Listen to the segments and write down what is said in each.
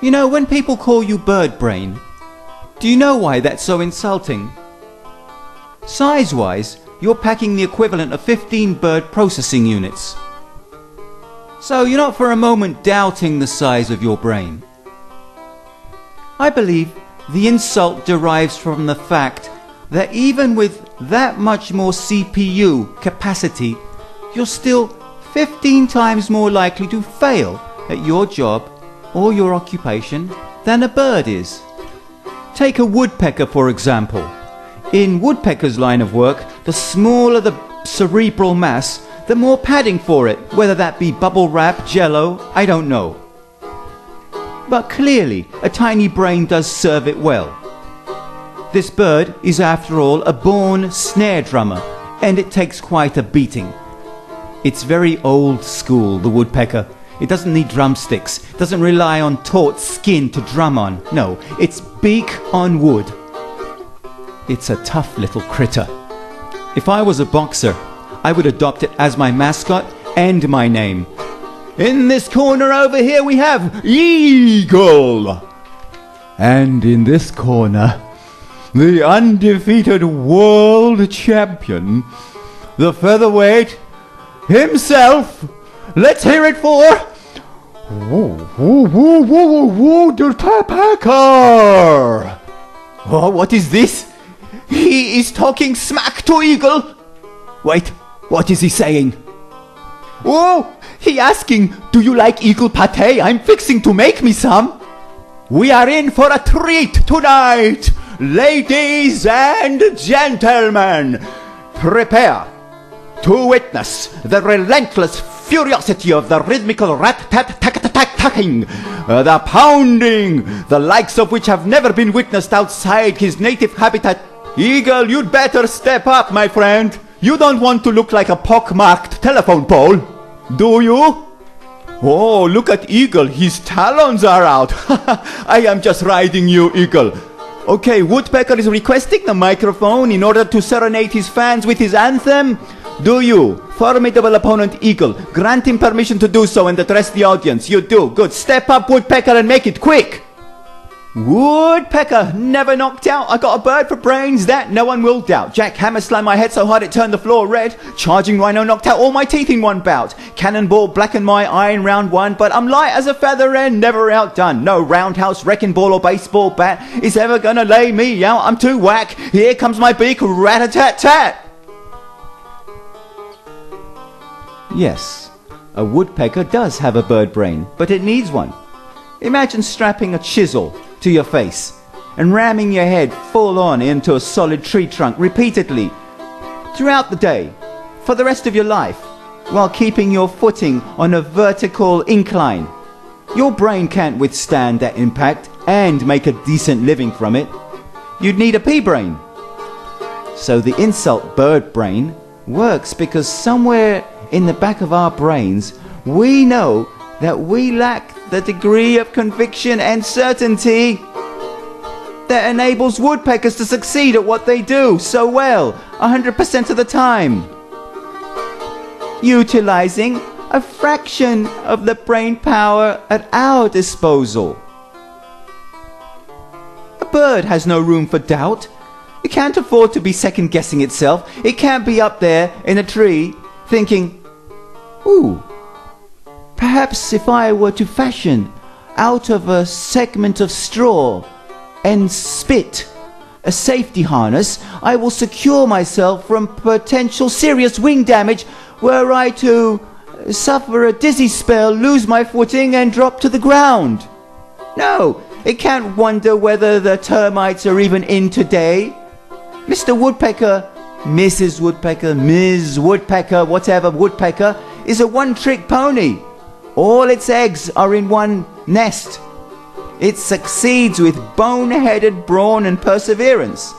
You know, when people call you bird brain, do you know why that's so insulting? Size-wise, you're packing the equivalent of 15 bird processing units. So you're not for a moment doubting the size of your brain. I believe the insult derives from the fact that even with that much more CPU capacity, you're still 15 times more likely to fail at your job or your occupation than a bird is. Take a woodpecker, for example. In woodpecker's line of work, the smaller the cerebral mass, the more padding for it, whether that be bubble wrap, jello, I don't know. But clearly, a tiny brain does serve it well. This bird is, after all, a born snare drummer, and it takes quite a beating. It's very old school, the woodpecker. It doesn't need drumsticks, doesn't rely on taut skin to drum on. No, it's beak on wood. It's a tough little critter. If I was a boxer, I would adopt it as my mascot and my name. In this corner over here we have Eagle. And in this corner, the undefeated world champion, the featherweight himself. Let's hear it for Woodpecker. Oh, what is this? He is talking smack to Eagle. Wait, what is he saying? Oh, he asking, do you like eagle pate? I'm fixing to make me some. We are in for a treat tonight. Ladies and gentlemen, prepare to witness the relentless furiosity of the rhythmical rat-tat-tack-tack-tacking, the pounding, the likes of which have never been witnessed outside his native habitat. Eagle, you'd better step up, my friend. You don't want to look like a pockmarked telephone pole, do you? Oh, look at Eagle, his talons are out. I am just riding you, Eagle. Okay, Woodpecker is requesting the microphone in order to serenade his fans with his anthem. Do you, formidable opponent Eagle, grant him permission to do so and address the audience? You do. Good. Step up, Woodpecker, and make it quick. Woodpecker, never knocked out. I got a bird for brains, that no one will doubt. Jack Hammer slammed my head so hard it turned the floor red. Charging Rhino knocked out all my teeth in one bout. Cannonball blackened my eye in round one, but I'm light as a feather and never outdone. No roundhouse, wrecking ball or baseball bat is ever gonna lay me out. I'm too whack. Here comes my beak, rat-a-tat-tat. Yes, a woodpecker does have a bird brain, but it needs one. Imagine strapping a chisel to your face and ramming your head full on into a solid tree trunk repeatedly throughout the day for the rest of your life while keeping your footing on a vertical incline. Your brain can't withstand that impact and make a decent living from it. You'd need a pea brain. So the insult bird brain works because somewhere in the back of our brains we know that we lack the degree of conviction and certainty that enables woodpeckers to succeed at what they do so well 100% of the time, utilizing a fraction of the brain power at our disposal. A bird has no room for doubt. It can't afford to be second-guessing itself. It can't be up there in a tree thinking, ooh, perhaps if I were to fashion out of a segment of straw and spit a safety harness, I will secure myself from potential serious wing damage were I to suffer a dizzy spell, lose my footing and drop to the ground. No, it can't wonder whether the termites are even in today. Mr. Woodpecker, Mrs. Woodpecker, Ms. Woodpecker, whatever Woodpecker, is a one-trick pony. All its eggs are in one nest. It succeeds with bone-headed brawn and perseverance.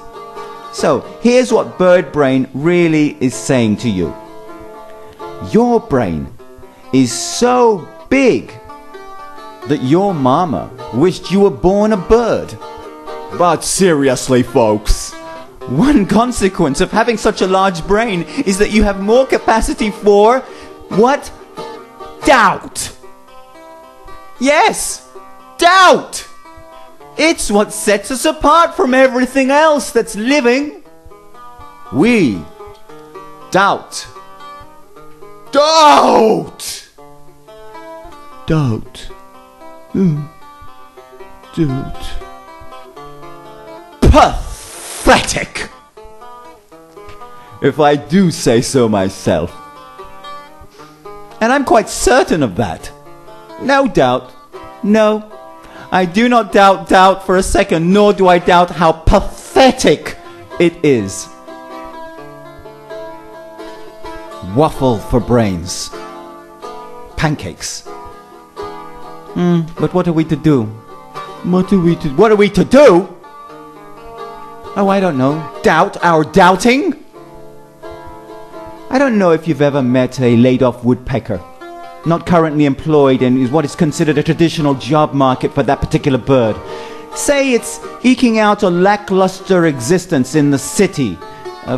So, here's what bird brain really is saying to you. Your brain is so big that your mama wished you were born a bird. But seriously, folks, one consequence of having such a large brain is that you have more capacity for what? Doubt. Yes, Doubt! It's what sets us apart from everything else that's living. We doubt. Doubt! Doubt. Doubt. Pathetic! If I do say so myself. And I'm quite certain of that. No doubt. No. I do not doubt for a second, nor do I doubt how pathetic it is. Waffle for brains. Pancakes. But what are we to do? What are we to do? Oh, I don't know. Doubt our doubting? I don't know if you've ever met a laid-off woodpecker, not currently employed in what is considered a traditional job market for that particular bird. Say it's eking out a lackluster existence in the city,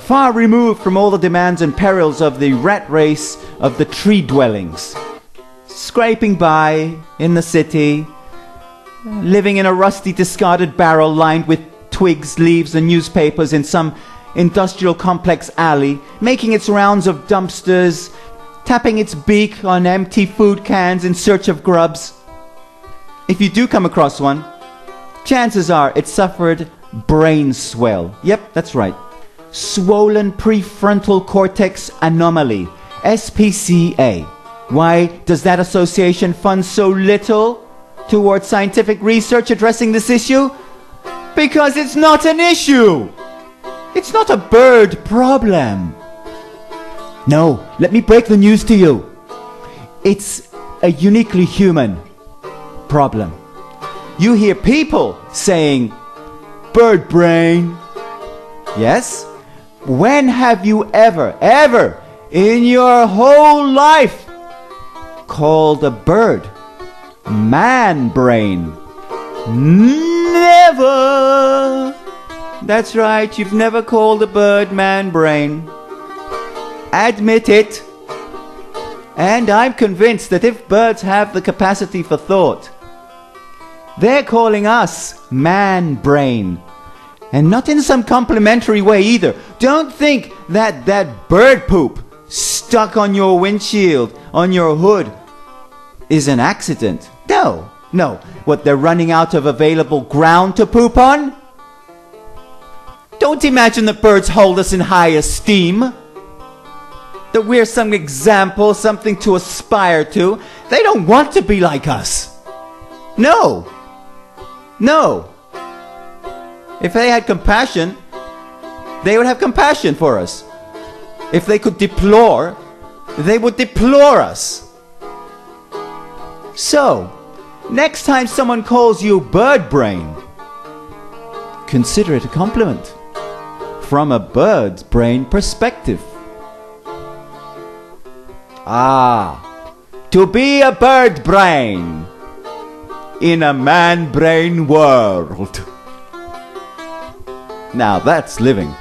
far removed from all the demands and perils of the rat race of the tree dwellings. Scraping by in the city, living in a rusty discarded barrel lined with twigs, leaves and newspapers in some industrial complex alley, making its rounds of dumpsters, tapping its beak on empty food cans in search of grubs. If you do come across one, chances are it suffered brain swell. Yep, that's right. Swollen prefrontal cortex anomaly, SPCA. Why does that association fund so little towards scientific research addressing this issue? Because it's not an issue. It's not a bird problem. No, let me break the news to you. It's a uniquely human problem. You hear people saying, bird brain. Yes? When have you ever in your whole life called a bird man brain? Never. That's right, you've never called a bird man brain. Admit it. And I'm convinced that if birds have the capacity for thought, they're calling us man brain. And not in some complimentary way either. Don't think that that bird poop stuck on your windshield, on your hood, is an accident. No. What, they're running out of available ground to poop on? Don't imagine that birds hold us in high esteem. That we're some example, something to aspire to. They don't want to be like us. No. If they had compassion, they would have compassion for us. If they could deplore, they would deplore us. So, next time someone calls you bird brain, consider it a compliment from a bird's brain perspective. To be a bird brain in a man brain world. Now that's living.